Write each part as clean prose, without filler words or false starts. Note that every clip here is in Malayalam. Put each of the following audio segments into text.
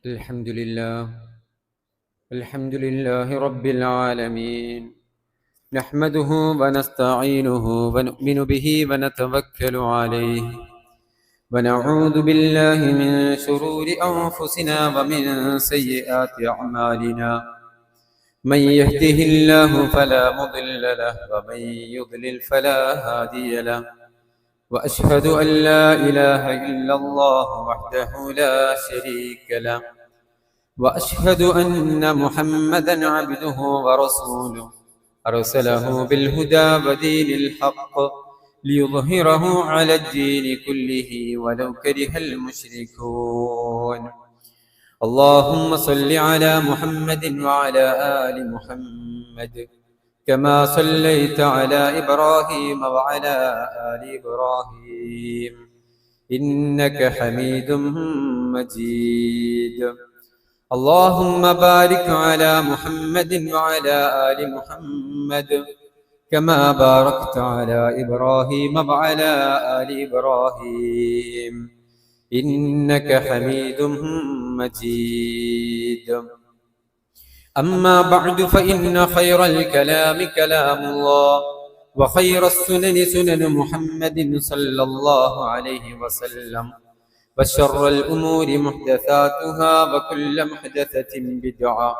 الحمد لله رب العالمين. نحمده ونستعينه ونؤمن به ونتوكل عليه، ونعوذ بالله من شرور أنفسنا ومن سيئات أعمالنا. من يهده الله فلا مضل له ومن يضلل فلا هادي له. وأشهد أن لا إله إلا الله وحده لا شريك له، وأشهد أن محمدا عبده ورسوله أرسله بالهدى ودين الحق ليظهره على الدين كله ولو كره المشركون. اللهم صل على محمد وعلى آل محمد كما صليت على إبراهيم وعلى آل إبراهيم إنك حميد مجيد. اللهم بارك على محمد وعلى آل محمد كما باركت على إبراهيم وعلى آل إبراهيم إنك حميد مجيد. أما بعد فإن خير الكلام كلام الله، وخير السنن سنن محمد صلى الله عليه وسلم، وشر الأمور محدثاتها وكل محدثة بدعة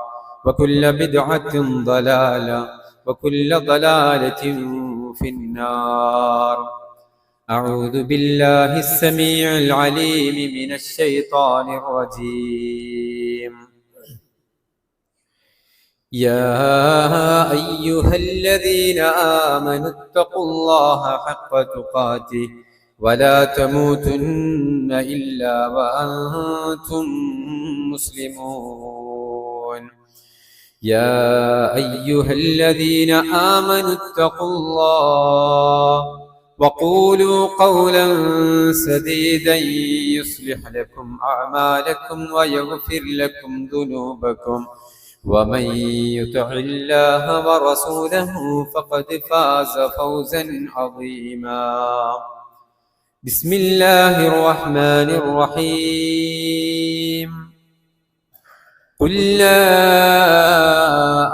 وكل بدعة ضلالة وكل ضلالة في النار. أعوذ بالله السميع العليم من الشيطان الرجيم. يا أيها الذين آمنوا اتقوا الله حق تقاته ولا تموتن إلا وأنتم مسلمون. يا أيها الذين آمنوا اتقوا الله وقولوا قولا سديدا يصلح لكم أعمالكم ويغفر لكم ذنوبكم، ومن يطع الله ورسوله فقد فاز فوزا عظيما. بسم الله الرحمن الرحيم. قل لا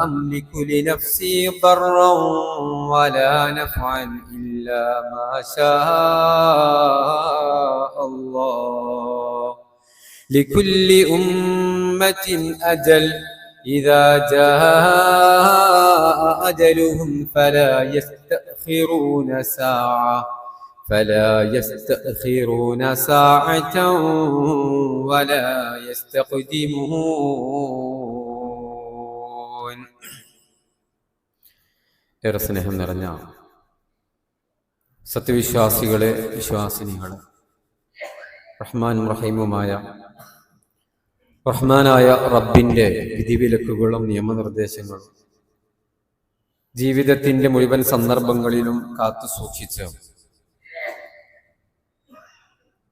أملك لنفسي ضرا ولا نفعا إلا ما شاء الله. لكل أمة أجل، إذا جاء أجلهم فلا يستأخرون ساعة ولا يستقدمون. ഏറെ സ്നേഹം നിറഞ്ഞ സത്യവിശ്വാസികളെ, വിശ്വാസിനികളെ, റഹ്മാനും റഹീമുമായ റഹ്മാനായ റബ്ബിൻ്റെ വിധിവിലക്കുകളും നിയമനിർദ്ദേശങ്ങളും ജീവിതത്തിൻ്റെ മുഴുവൻ സന്ദർഭങ്ങളിലും കാത്തു സൂക്ഷിച്ച്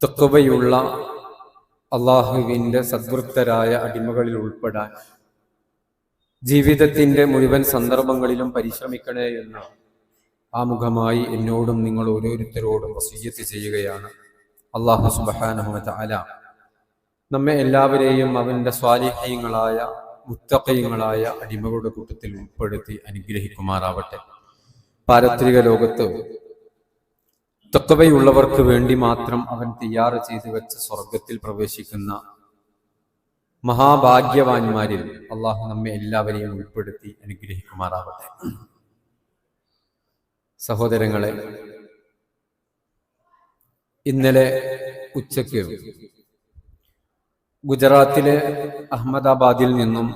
തഖ്വയുള്ള അള്ളാഹുവിൻ്റെ സദ്വൃത്തരായ അടിമകളിൽ ഉൾപ്പെടാൻ ജീവിതത്തിൻ്റെ മുഴുവൻ സന്ദർഭങ്ങളിലും പരിശ്രമിക്കണേ എന്ന് ആമുഖമായി എന്നോടും നിങ്ങൾ ഓരോരുത്തരോടും വസിയ്യത്ത് ചെയ്യുകയാണ്. അല്ലാഹു സുബ്ഹാനഹു വ തആല നമ്മെ എല്ലാവരെയും അവൻ്റെ സ്വാലിഹീങ്ങളായ മുത്തഖീങ്ങളായ അടിമകളുടെ കൂട്ടത്തിൽ ഉൾപ്പെടുത്തി അനുഗ്രഹിക്കുമാറാവട്ടെ. പാരത്രിക ലോകത്ത് തഖ്വയുള്ളവർക്ക് വേണ്ടി മാത്രം അവൻ തയ്യാറ് ചെയ്തു വെച്ച സ്വർഗത്തിൽ പ്രവേശിക്കുന്ന മഹാഭാഗ്യവാന്മാരിൽ അള്ളാഹു നമ്മെ എല്ലാവരെയും ഉൾപ്പെടുത്തി അനുഗ്രഹിക്കുമാറാവട്ടെ. സഹോദരങ്ങളെ, ഇന്നലെ ഉച്ചയ്ക്ക് ഗുജറാത്തിലെ അഹമ്മദാബാദിൽ നിന്നും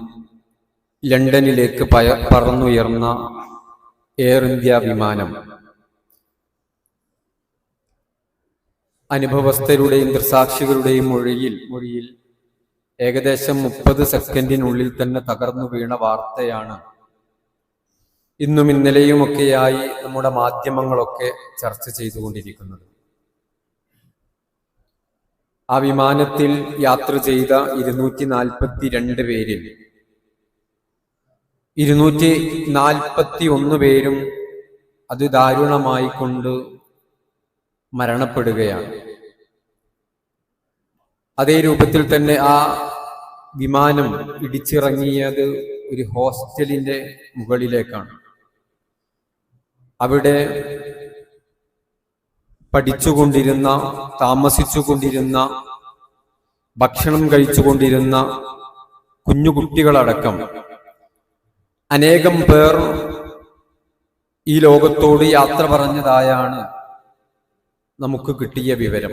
ലണ്ടനിലേക്ക് പറന്നുയർന്ന എയർ ഇന്ത്യ വിമാനം അനുഭവസ്ഥരുടെയും ദൃസാക്ഷികളുടെയും മൊഴിയിൽ ഏകദേശം 30 സെക്കൻഡിനുള്ളിൽ തന്നെ തകർന്നു വീണ വാർത്തയാണ് ഇന്നും ഇന്നലെയുമൊക്കെയായി നമ്മുടെ മാധ്യമങ്ങളൊക്കെ ചർച്ച ചെയ്തുകൊണ്ടിരിക്കുന്നത്. ആ വിമാനത്തിൽ യാത്ര ചെയ്ത 242 പേരിൽ 241 പേരും അതിദാരുണമായി കൊണ്ട് മരണപ്പെടുകയാണ്. അതേ രൂപത്തിൽ തന്നെ ആ വിമാനം ഇടിച്ചിറങ്ങിയത് ഒരു ഹോസ്റ്റലിന്റെ മുകളിലേക്കാണ്. അവിടെ പഠിച്ചുകൊണ്ടിരുന്ന, താമസിച്ചുകൊണ്ടിരുന്ന, ഭക്ഷണം കഴിച്ചുകൊണ്ടിരുന്ന കുഞ്ഞുകുട്ടികളടക്കം അനേകം പേർ ഈ ലോകത്തോട് യാത്ര പറഞ്ഞതായാണ് നമുക്ക് കിട്ടിയ വിവരം.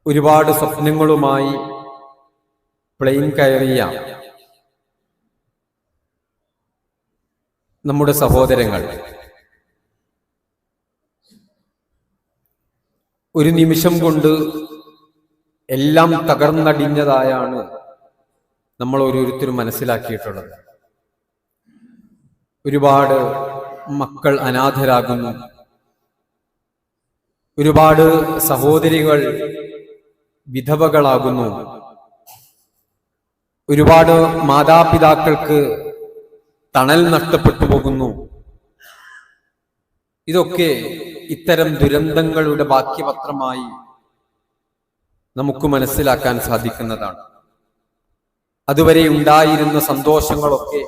ഒരുപാട് സ്വപ്നങ്ങളുമായി പ്ലെയിൻ കയറിയ നമ്മുടെ സഹോദരങ്ങൾ ഒരു നിമിഷം കൊണ്ട് എല്ലാം തകർന്നടിഞ്ഞതായാണ് നമ്മൾ ഓരോരുത്തരും മനസ്സിലാക്കിയിട്ടുള്ളത്. ഒരുപാട് മക്കൾ അനാഥരാകുന്നു, ഒരുപാട് സഹോദരികൾ വിധവകളാകുന്നു, ഒരുപാട് മാതാപിതാക്കൾക്ക് തണൽ നഷ്ടപ്പെട്ടു പോകുന്നു. ഇതൊക്കെ ഇത്തരം ദുരന്തങ്ങളുടെ ബാക്കിപത്രമായി നമുക്ക് മനസ്സിലാക്കാൻ സാധിക്കുന്നതാണ്. അതുവരെ ഉണ്ടായിരുന്ന സന്തോഷങ്ങളൊക്കെ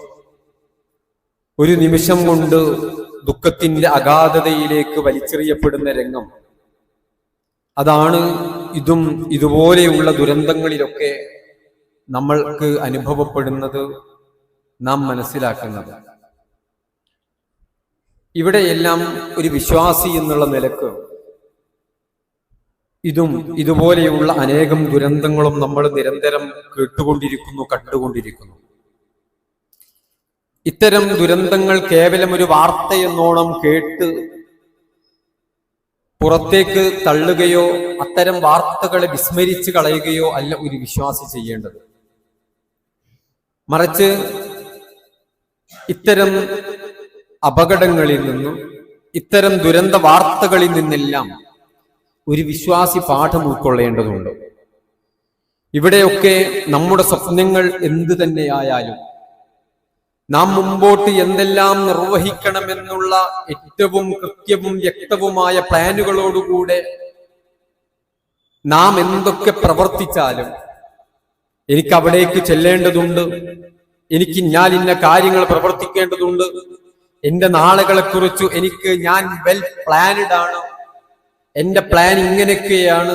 ഒരു നിമിഷം കൊണ്ട് ദുഃഖത്തിന്റെ അഗാധതയിലേക്ക് വലിച്ചെറിയപ്പെടുന്ന രംഗം, അതാണ് ഇതും ഇതുപോലെയുള്ള ദുരന്തങ്ങളിലൊക്കെ നമ്മൾക്ക് അനുഭവപ്പെടുന്നത്, നാം മനസ്സിലാക്കുന്നത്. ഇവിടെയെല്ലാം ഒരു വിശ്വാസി എന്നുള്ള നിലക്ക് ഇതും ഇതുപോലെയുള്ള അനേകം ദുരന്തങ്ങളും നമ്മൾ നിരന്തരം കേട്ടുകൊണ്ടിരിക്കുന്നു, കണ്ടുകൊണ്ടിരിക്കുന്നു. ഇത്തരം ദുരന്തങ്ങൾ കേവലം ഒരു വാർത്തയെന്നോണം കേട്ട് പുറത്തേക്ക് തള്ളുകയോ അത്തരം വാർത്തകളെ വിസ്മരിച്ച് കളയുകയോ അല്ല ഒരു വിശ്വാസി ചെയ്യേണ്ടത്. മറിച്ച് ഇത്തരം അപകടങ്ങളിൽ നിന്നും ഇത്തരം ദുരന്ത വാർത്തകളിൽ നിന്നെല്ലാം ഒരു വിശ്വാസി പാഠം ഉൾക്കൊള്ളേണ്ടതുണ്ട്. ഇവിടെയൊക്കെ നമ്മുടെ സ്വപ്നങ്ങൾ എന്ത് തന്നെയായാലും നാം മുമ്പോട്ട് എന്തെല്ലാം നിർവഹിക്കണമെന്നുള്ള ഏറ്റവും കൃത്യവും വ്യക്തവുമായ പ്ലാനുകളോടുകൂടെ നാം എന്തൊക്കെ പ്രവർത്തിച്ചാലും എനിക്ക് അവിടേക്ക് ചെല്ലേണ്ടതുണ്ട്, എനിക്ക് ഇന്ന കാര്യങ്ങൾ പ്രവർത്തിക്കേണ്ടതുണ്ട്, എന്റെ നാളുകളെക്കുറിച്ച് ഞാൻ വെൽ പ്ലാനഡ് ആണ്, എന്റെ പ്ലാൻ ഇങ്ങനെയൊക്കെയാണ്,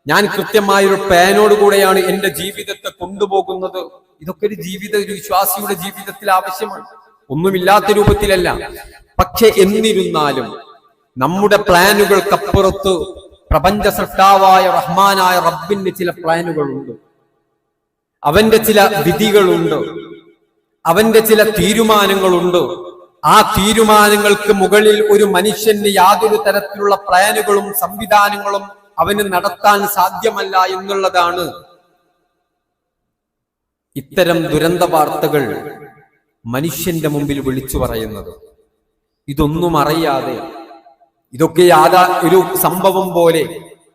ഞാൻ കൃത്യമായൊരു പ്ലാനോടുകൂടെയാണ് എന്റെ ജീവിതത്തെ കൊണ്ടുപോകുന്നത്. ഇതൊക്കെ ഒരു വിശ്വാസിയുടെ ജീവിതത്തിൽ ആവശ്യമാണ്, ഒന്നുമില്ലാത്ത രൂപത്തിലല്ല. പക്ഷെ എന്നിരുന്നാലും നമ്മുടെ പ്ലാനുകൾക്കപ്പുറത്ത് പ്രപഞ്ച സൃഷ്ടാവായ റഹ്മാനായ റബ്ബിന്റെ ചില പ്ലാനുകളുണ്ട്, അവന്റെ ചില വിധികളുണ്ട്, അവന്റെ ചില തീരുമാനങ്ങളുണ്ട്. ആ തീരുമാനങ്ങൾക്ക് മുകളിൽ ഒരു മനുഷ്യന് യാതൊരു തരത്തിലുള്ള പ്ലാനുകളും സംവിധാനങ്ങളും അവന് നടത്താൻ സാധ്യമല്ല എന്നുള്ളതാണ് ഇത്തരം ദുരന്ത വാർത്തകൾ മനുഷ്യന്റെ മുമ്പിൽ വിളിച്ചു പറയുന്നത്. ഇതൊന്നും അറിയാതെ ഇതൊക്കെ ഒരു സംഭവം പോലെ,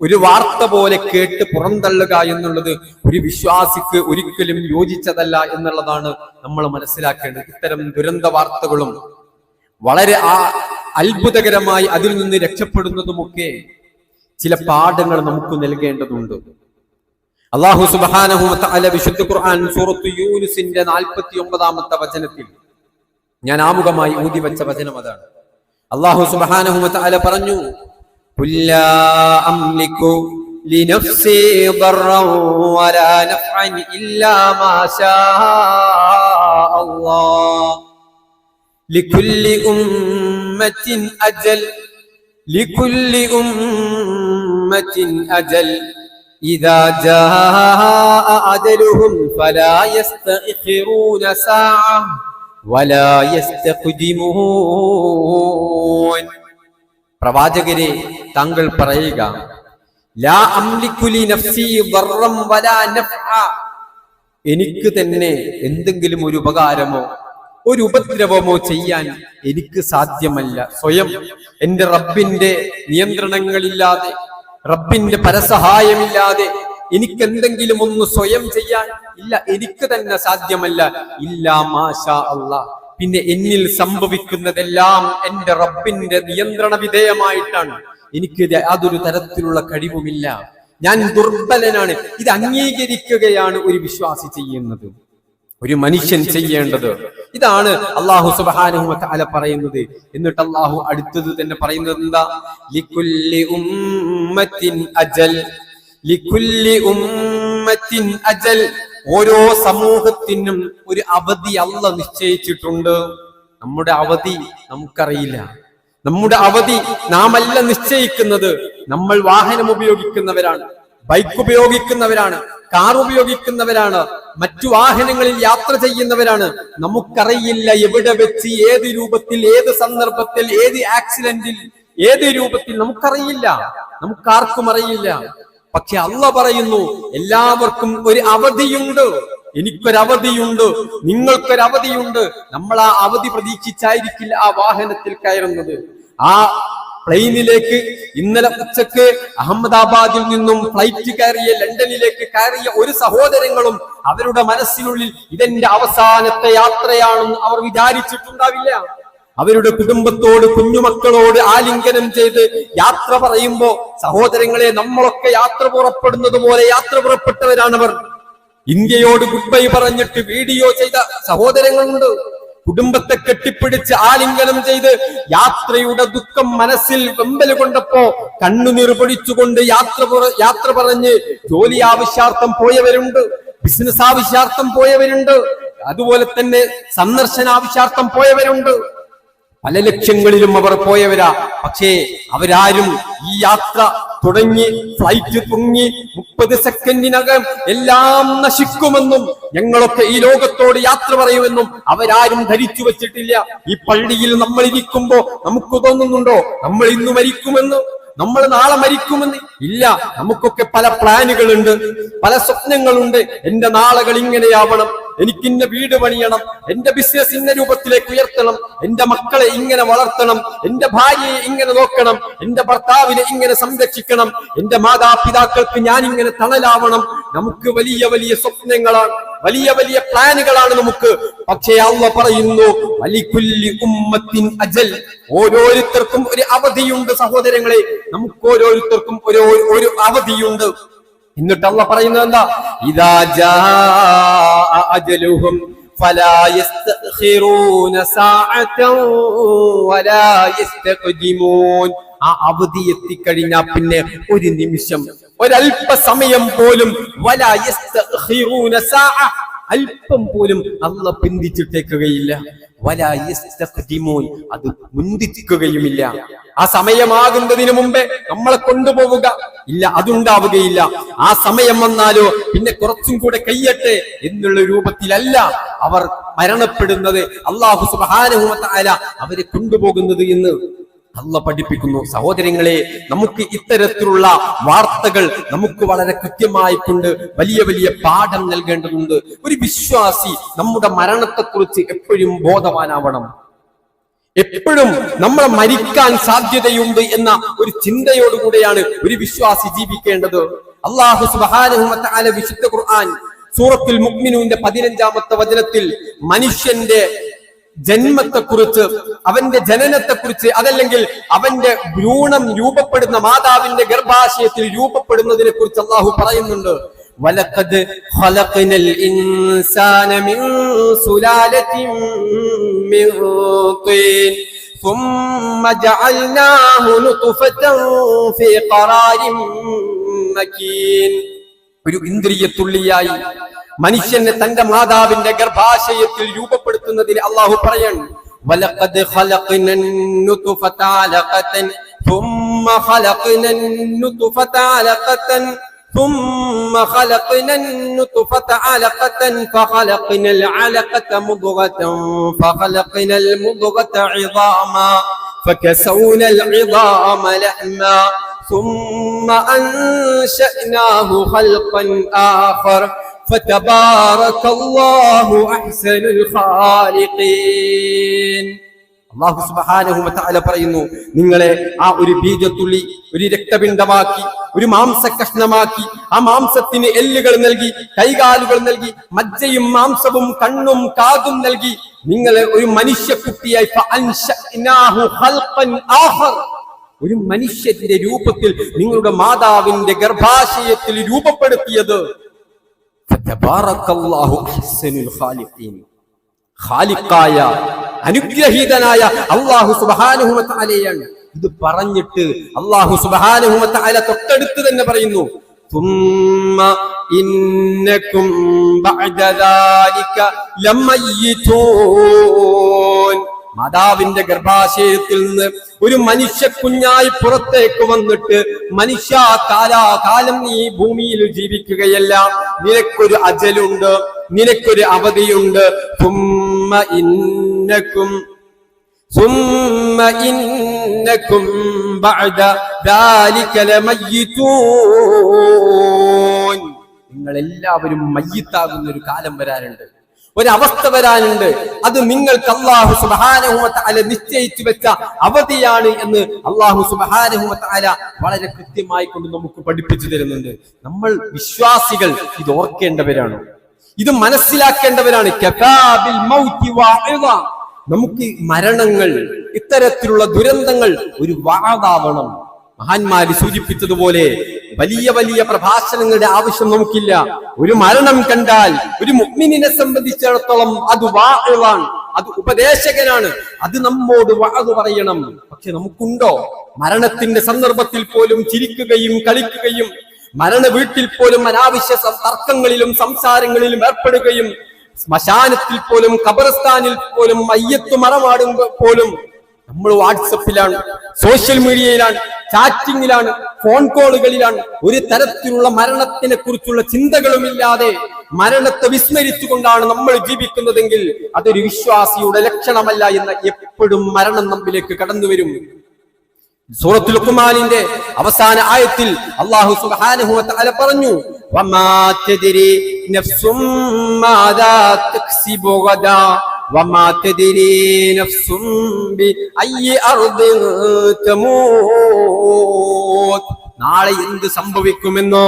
ഒരു വാർത്ത പോലെ കേട്ട് പുറന്തള്ളുക എന്നുള്ളത് ഒരു വിശ്വാസിക്ക് ഒരിക്കലും യോജിച്ചതല്ല എന്നുള്ളതാണ് നമ്മൾ മനസ്സിലാക്കേണ്ടത്. ഇത്തരം ദുരന്ത വാർത്തകളും വളരെ അത്ഭുതകരമായി അതിൽ നിന്ന് രക്ഷപ്പെടുന്നതുമൊക്കെ ചില പാഠങ്ങൾ നമുക്ക് നൽകേണ്ടതുണ്ട്. അല്ലാഹു സുബ്ഹാനഹു വ തആല വിശുദ്ധ ഖുർആൻ സൂറത്ത് യൂനുസിന്റെ 49-ാമത്തെ വചനത്തിൽ ഞാൻ ആമുഖമായി ഊതി വെച്ച വചനം അതാണ്. അല്ലാഹു സുബ്ഹാനഹു വ തആല പറഞ്ഞു, ഖുല്ലാ അംലികു ലിനഫ്സി ദർറൻ വലാ നഫ്അൻ ഇല്ലാ മാ ശാ അല്ലാഹ് ലികുല്ലി ഉമ്മത്തിൻ അജൽ ലികുല്ലി ഉമ്മത്തിൻ അജൽ ഇദാ ജാഅ അജലുഹും ഫലാ യസ്തഖിറൂന സാഅ വലാ യസ്തഖ്ദിമൂൻ. പ്രവാചകരെ, താങ്കൾ പറയുക, ലാ അംലികു ലി നഫ്സി ദർറൻ വലാ നഫ്അ, എനിക്ക് തന്നെ എന്തെങ്കിലും ഒരു ഉപകാരമോ ഒരു ഉപദ്രവമോ ചെയ്യാൻ എനിക്ക് സാധ്യമല്ല. സ്വയം എന്റെ റബ്ബിന്റെ നിയന്ത്രണങ്ങളില്ലാതെ, റബ്ബിന്റെ പരസഹായമില്ലാതെ എനിക്ക് എന്തെങ്കിലും ഒന്ന് സ്വയം ചെയ്യാൻ ഇല്ല, എനിക്ക് തന്നെ സാധ്യമല്ല. ഇല്ലാ മാഷാ അല്ലാഹ്, പിന്നെ എന്നിൽ സംഭവിക്കുന്നതെല്ലാം എന്റെ റബ്ബിന്റെ നിയന്ത്രണ വിധേയമായിട്ടാണ്. എനിക്ക് യാതൊരു തരത്തിലുള്ള കഴിവുമില്ല. ഞാൻ ദുർബലനാണ്. ഇത് അംഗീകരിക്കുകയാണ് ഒരു വിശ്വാസി ചെയ്യുന്നത്, ഒരു മനുഷ്യൻ ചെയ്യേണ്ടത്. ഇതാണ് അല്ലാഹു സുബ്ഹാനഹു വ തആല പറയുന്നത്. എന്നിട്ട് അല്ലാഹു അടുത്തത് തന്നെ പറയുന്നത് എന്താ? ലികുല്ലി ഉമ്മത്തിൻ അജൽ, ലികുല്ലി ഉമ്മത്തിൻ അജൽ. ഓരോ സമൂഹത്തിനും ഒരു അവധി അല്ലാഹ് നിശ്ചയിച്ചിട്ടുണ്ട്. നമ്മുടെ അവധി നമുക്കറിയില്ല. നമ്മുടെ അവധി നാമല്ല നിശ്ചയിക്കുന്നത്. നമ്മൾ വാഹനം ഉപയോഗിക്കുന്നവരാണ്, ബൈക്ക് ഉപയോഗിക്കുന്നവരാണ്, കാർ ഉപയോഗിക്കുന്നവരാണ്, മറ്റു വാഹനങ്ങളിൽ യാത്ര ചെയ്യുന്നവരാണ്. നമുക്കറിയില്ല എവിടെ വെച്ച്, ഏത് രൂപത്തിൽ, ഏത് സന്ദർഭത്തിൽ, ഏത് ആക്സിഡന്റിൽ, ഏത് രൂപത്തിൽ നമുക്കറിയില്ല, നമുക്കാർക്കും അറിയില്ല. പക്ഷെ അല്ലാഹ് പറയുന്നു എല്ലാവർക്കും ഒരു അവധിയുണ്ട്. എനിക്കൊരവധിയുണ്ട്, നിങ്ങൾക്കൊരവധിയുണ്ട്. നമ്മൾ ആ അവധി പ്രതീക്ഷിച്ചായിരിക്കില്ല ആ വാഹനത്തിൽ കയറുന്നത്. ആ പ്ലെയിനിലേക്ക് ഇന്നലെ ഉച്ചക്ക് അഹമ്മദാബാദിൽ നിന്നും ഫ്ലൈറ്റ് കയറിയ ലണ്ടനിലേക്ക് കയറിയ ഒരു സഹോദരങ്ങളും അവരുടെ മനസ്സിനുള്ളിൽ ഇതെന്റെ അവസാനത്തെ യാത്രയാണെന്ന് അവർ വിചാരിച്ചിട്ടുണ്ടാവില്ല. അവരുടെ കുടുംബത്തോട്, കുഞ്ഞുമക്കളോട് ആലിംഗനം ചെയ്ത് യാത്ര പറയുമ്പോ, സഹോദരങ്ങളെ, നമ്മളൊക്കെ യാത്ര പുറപ്പെടുന്നത് പോലെ യാത്ര പുറപ്പെട്ടവരാണവർ. ഇന്ത്യയോട് ഗുഡ് ബൈ പറഞ്ഞിട്ട് വീഡിയോ ചെയ്ത സഹോദരങ്ങളുണ്ട്. കുടുംബത്തെ കെട്ടിപ്പിടിച്ച് ആലിംഗനം ചെയ്ത് യാത്രയുടെ ദുഃഖം മനസ്സിൽ വെമ്പൽ കൊണ്ടപ്പോ കണ്ണുനീർ പൊടിച്ചുകൊണ്ട് യാത്ര പറഞ്ഞ് ജോലി ആവശ്യാർത്ഥം പോയവരുണ്ട്, ബിസിനസ് ആവശ്യാർത്ഥം പോയവരുണ്ട്, അതുപോലെ തന്നെ സന്ദർശനാവശ്യാർത്ഥം പോയവരുണ്ട്. പല ലക്ഷ്യങ്ങളിലും അവർ പോയവരാ. പക്ഷേ അവരാരും ഈ യാത്ര തുടങ്ങി ഫ്ലൈറ്റ് തുങ്ങി 30 സെക്കൻഡിനകം എല്ലാം നശിക്കുമെന്നും ഞങ്ങളൊക്കെ ഈ ലോകത്തോട് യാത്ര പറയുമെന്നും അവരാരും ധരിച്ചു വെച്ചിട്ടില്ല. ഈ പള്ളിയിൽ നമ്മൾ ഇരിക്കുമ്പോ നമുക്ക് തോന്നുന്നുണ്ടോ നമ്മൾ ഇന്ന് മരിക്കുമെന്ന്, നമ്മൾ നാളെ മരിക്കുമെന്ന്? ഇല്ല. നമുക്കൊക്കെ പല പ്ലാനുകളുണ്ട്, പല സ്വപ്നങ്ങളുണ്ട്. എന്റെ നാളുകൾ ഇങ്ങനെയാവണം, എനിക്കിന്ന വീട് പണിയണം, എന്റെ ബിസിനസ് ഇന്ന രൂപത്തിലേക്ക് ഉയർത്തണം, എന്റെ മക്കളെ ഇങ്ങനെ വളർത്തണം, എന്റെ ഭാര്യയെ ഇങ്ങനെ നോക്കണം, എന്റെ ഭർത്താവിനെ ഇങ്ങനെ സംരക്ഷിക്കണം, എന്റെ മാതാപിതാക്കൾക്ക് ഞാൻ ഇങ്ങനെ തണലാവണം. നമുക്ക് വലിയ വലിയ സ്വപ്നങ്ങളാണ്, വലിയ വലിയ പ്ലാനുകളാണ് നമുക്ക്. പക്ഷേ അല്ലാഹ് പറയുന്നു വലികുല്ലി ഉമ്മത്തിൻ അജൽ, ഓരോരുത്തർക്കും ഒരു അവധിയുണ്ട്. സഹോദരങ്ങളെ, നമുക്ക് ഓരോരുത്തർക്കും ഒരു അവധിയുണ്ട്. എന്നിട്ട് അല്ലാഹ് പറയുന്നത് എന്താ? ഇദാ ജാഅ അജലുഹും ഫലാ യസ്തഖിറൂന സഅതൻ വലാ യസ്തഖ്ദിമൂൻ. ആ അവധി എത്തിക്കഴിഞ്ഞാൽ പിന്നെ ഒരു നിമിഷം, ഒരല്പസമയം പോലും വലാ യസ്തഖിറൂന സഅ, അല്പം പോലും അല്ലാഹ് പിന്തിച്ചിട്ടേക്കുകയില്ല. വലാ യസ്തഖ്ദിമൂൻ, അത് മുന്തിക്കുകയുമില്ല. ആ സമയമാകുന്നതിന് മുമ്പേ നമ്മളെ കൊണ്ടുപോവുക ഇല്ല, അതുണ്ടാവുകയില്ല. ആ സമയം വന്നാലോ പിന്നെ കുറച്ചും കൂടെ കഴിയട്ടെ എന്നുള്ള രൂപത്തിലല്ല അവർ മരണപ്പെടുന്നത്. അല്ലാഹു സുബ്ഹാനഹു വ തആല അവരെ കൊണ്ടുപോകുന്നത് എന്ന് അല്ലാഹ് പഠിപ്പിക്കുന്നു. സഹോദരങ്ങളെ, നമുക്ക് ഇത്തരത്തിലുള്ള വാർത്തകൾ നമുക്ക് വളരെ കൃത്യമായി കൊണ്ട് വലിയ വലിയ പാഠം നൽകേണ്ടതുണ്ട്. ഒരു വിശ്വാസി നമ്മുടെ മരണത്തെക്കുറിച്ച് എപ്പോഴും ബോധവാനാവണം. എപ്പോഴും നമ്മളെ മരിക്കാൻ സാധ്യതയുണ്ട് എന്ന ഒരു ചിന്തയോടുകൂടെയാണ് ഒരു വിശ്വാസി ജീവിക്കേണ്ടത്. അല്ലാഹു സുബ്ഹാനഹു വ തആല വിശുദ്ധ ഖുർആൻ സൂറത്തുൽ മുഅ്മിനൂന്റെ 15-ാമത്തെ വചനത്തിൽ മനുഷ്യന്റെ ജന്മത്തെക്കുറിച്ച്, അവന്റെ ജനനത്തെക്കുറിച്ച്, അതല്ലെങ്കിൽ അവന്റെ ഭ്രൂണം രൂപപ്പെടുന്ന മാതാവിന്റെ ഗർഭാശയത്തിൽ രൂപപ്പെടുന്നതിനെ കുറിച്ച് അല്ലാഹു പറയുന്നുണ്ട്. വലഖദ് ഖലഖനൽ ഇൻസാന മിൻ സുലാലത്തിൻ മിൻ തീൻ ثم جعلناه نطفة في قرار مكين. ഒരു ഇന്ദ്രിയത്തുള്ളിയായി മനുഷ്യനെ തന്റെ മാതാവിന്റെ ഗർഭാശയത്തിൽ രൂപപ്പെടുത്തുന്നതിന് അല്ലാഹു പറയാണ് വലഖദ് ഖലഖനൻ നുത്ഫത അലഖതൻ ثم خلقنا النطفة علقة ثم خلقنا النطفة علقة فخلقنا العلقة مضغة فخلقنا المضغة عظاما فكسونا العظام لحما ثم أنشأناه خلقا آخر فتبارك الله أحسن الخالقين. അല്ലാഹു സുബ്ഹാനഹു വ തആല പറയുന്നു, നിങ്ങളെ ആ ഒരു ബീജത്തുള്ളി, ഒരു രക്തപിണ്ഡമാക്കി, ഒരു മാംസകഷ്ണമാക്കി, ആ മാംസത്തിന് എല്ലുകൾ നൽകി, കൈകാലുകൾ നൽകി, മജ്ജയും മാംസവും കണ്ണും കാതും നൽകി നിങ്ങളെ ഒരു മനുഷ്യക്കുട്ടിയായി ഫഅൻശഅനാഹു ഖൽഖൻ ആഖർ, ഒരു മനുഷ്യന്റെ രൂപത്തിൽ നിങ്ങളുടെ മാതാവിന്റെ ഗർഭാശയത്തിൽ രൂപപ്പെടുത്തിയത്. തബാറകല്ലാഹു അഹ്സനുൽ ഖാലിഖീൻ. ഖാലിഖായ അനുഗ്രഹീതനായ അല്ലാഹു സുബ്ഹാനഹു വ തആലയാണ്. ഇത് പറഞ്ഞിട്ട് അല്ലാഹു സുബ്ഹാനഹു വ തആല തൊട്ടടുത്ത് തന്നെ പറയുന്നു, ثم إنكم بعد ذلك لميتون. മാതാവിന്റെ ഗർഭാശയത്തിൽ നിന്ന് ഒരു മനുഷ്യ കുഞ്ഞായി പുറത്തേക്ക് വന്നിട്ട് മനുഷ്യ കാലാകാലം നീ ഭൂമിയിൽ ജീവിക്കുകയല്ല, നിനക്കൊരു അജലുണ്ട്, നിനക്കൊരു അവധിയുണ്ട്. ثم إنكم بعد ذلك لميتون. നിങ്ങൾ എല്ലാവരും മയ്യിത്താകുന്ന ഒരു കാലം വരാനുണ്ട്, ഒരവസ്ഥ വരാനുണ്ട്. അത് നിങ്ങൾക്ക് അല്ലാഹു സുബ്ഹാനഹു വ തആല നിശ്ചയിച്ചു വെച്ച അവധിയാണ് എന്ന് അല്ലാഹു സുബ്ഹാനഹു വ തആല വളരെ കൃത്യമായി കൊണ്ട് നമുക്ക് പഠിപ്പിച്ചു തരുന്നുണ്ട്. നമ്മൾ വിശ്വാസികൾ ഇത് ഓർക്കേണ്ടവരാണ്, ഇത് മനസ്സിലാക്കേണ്ടവരാണ്. കഫാ ബിൽ മൗതി വഅഇദ. നമുക്ക് മരണങ്ങൾ, ഇത്തരത്തിലുള്ള ദുരന്തങ്ങൾ ഒരു വാദാവണം. മഹാന്മാര് സൂചിപ്പിച്ചതുപോലെ വലിയ വലിയ പ്രഭാഷണങ്ങളുടെ ആവശ്യം നമുക്കില്ല. ഒരു മരണം കണ്ടാൽ ഒരു മുഅ്മിനിനെ സംബന്ധിച്ചിടത്തോളം അത് വാഇളാണ്, അത് ഉപദേശകനാണ്, അത് നമ്മോട് വഅദ് പറയണം. പക്ഷെ നമുക്കുണ്ടോ? മരണത്തിന്റെ സന്ദർഭത്തിൽ പോലും ചിരിക്കുകയും കളിക്കുകയും, മരണ വീട്ടിൽ പോലും അനാവശ്യ തർക്കങ്ങളിലും സംസാരങ്ങളിലും ഏർപ്പെടുകയും, ശ്മശാനത്തിൽ പോലും ഖബർസ്ഥാനിൽ പോലും മയ്യത്ത് മറമാടുമ്പോൾ പോലും നമ്മൾ വാട്സപ്പിലാണ്, സോഷ്യൽ മീഡിയയിലാണ്, ചാറ്റിങ്ങിലാണ്, ഫോൺ കോളുകളിലാണ്. ഒരു തരത്തിലുള്ള മരണത്തിനെ കുറിച്ചുള്ള ചിന്തകളുമില്ലാതെ മരണത്തെ വിസ്മരിച്ചുകൊണ്ടാണ് നമ്മൾ ജീവിക്കുന്നതെങ്കിൽ അതൊരു വിശ്വാസിയുടെ ലക്ഷണമല്ല എന്ന് എപ്പോഴും മരണം നമ്മിലേക്ക് കടന്നു വരും. സൂറത്തുൽ ലുഖ്മാനിന്റെ അവസാന ആയത്തിൽ അല്ലാഹു സുബ്ഹാനഹു വ തആല പറഞ്ഞു, വമാ തദ്രി നഫ്സും മാദാ തക്സിബു ഗദാ വമാ തദ്രി നഫ്സും ബിഅയ്യി അർദിൻ തമൂത്. നാളെ എന്ത് സംഭവിക്കുമെന്നോ,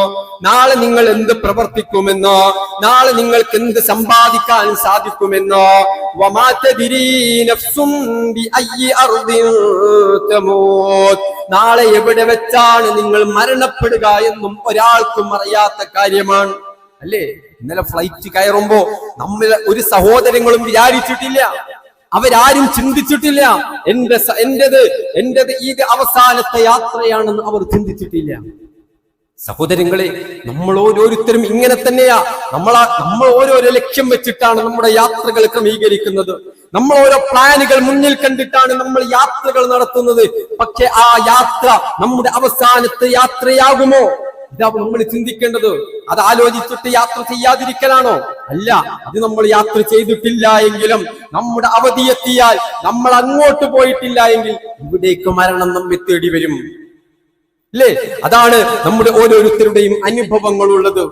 നാളെ നിങ്ങൾ എന്ത് പ്രവർത്തിക്കുമെന്നോ, നാളെ നിങ്ങൾക്ക് എന്ത് സമ്പാദിക്കാൻ സാധിക്കുമെന്നോ, വമാ തദ്രി നഫ്സും ബിഅയ്യി അർദിൻ തമൂത്. നാളെ എവിടെ വെച്ചാണ് നിങ്ങൾ മരണപ്പെടുക എന്നും ഒരാൾക്കും അറിയാത്ത കാര്യമാണ്. അല്ലേ? ഇന്നലെ ഫ്ലൈറ്റ് കയറുമ്പോ നമ്മൾ ഒരു സഹോദരങ്ങളും വിചാരിച്ചിട്ടില്ല, അവരാരും ചിന്തിച്ചിട്ടില്ല എന്റേത് ഇത് അവസാനത്തെ യാത്രയാണെന്ന് അവർ ചിന്തിച്ചിട്ടില്ല. സഹോദരങ്ങളെ, നമ്മൾ ഓരോരുത്തരും ഇങ്ങനെ തന്നെയാ. നമ്മൾ ഓരോരോ ലക്ഷ്യം വെച്ചിട്ടാണ് നമ്മുടെ യാത്രകൾ ക്രമീകരിക്കുന്നത്. നമ്മൾ ഓരോ പ്ലാനുകൾ മുന്നിൽ കണ്ടിട്ടാണ് നമ്മൾ യാത്രകൾ നടത്തുന്നത്. പക്ഷെ ആ യാത്ര നമ്മുടെ അവസാനത്തെ യാത്രയാകുമോ? ഇതാ നമ്മൾ ചിന്തിക്കേണ്ടത്. അത് ആലോചിച്ചിട്ട് യാത്ര ചെയ്യാതിരിക്കലാണോ? അല്ല. അത് നമ്മൾ യാത്ര ചെയ്തിട്ടില്ല എങ്കിലും നമ്മുടെ അവധി എത്തിയാൽ, നമ്മൾ അങ്ങോട്ട് പോയിട്ടില്ല എങ്കിൽ ഇവിടേക്ക് മരണം നമ്മെ തേടി വരും. അല്ലേ? അതാണ് നമ്മുടെ ഓരോരുത്തരുടെയും അനുഭവങ്ങളുള്ളത്.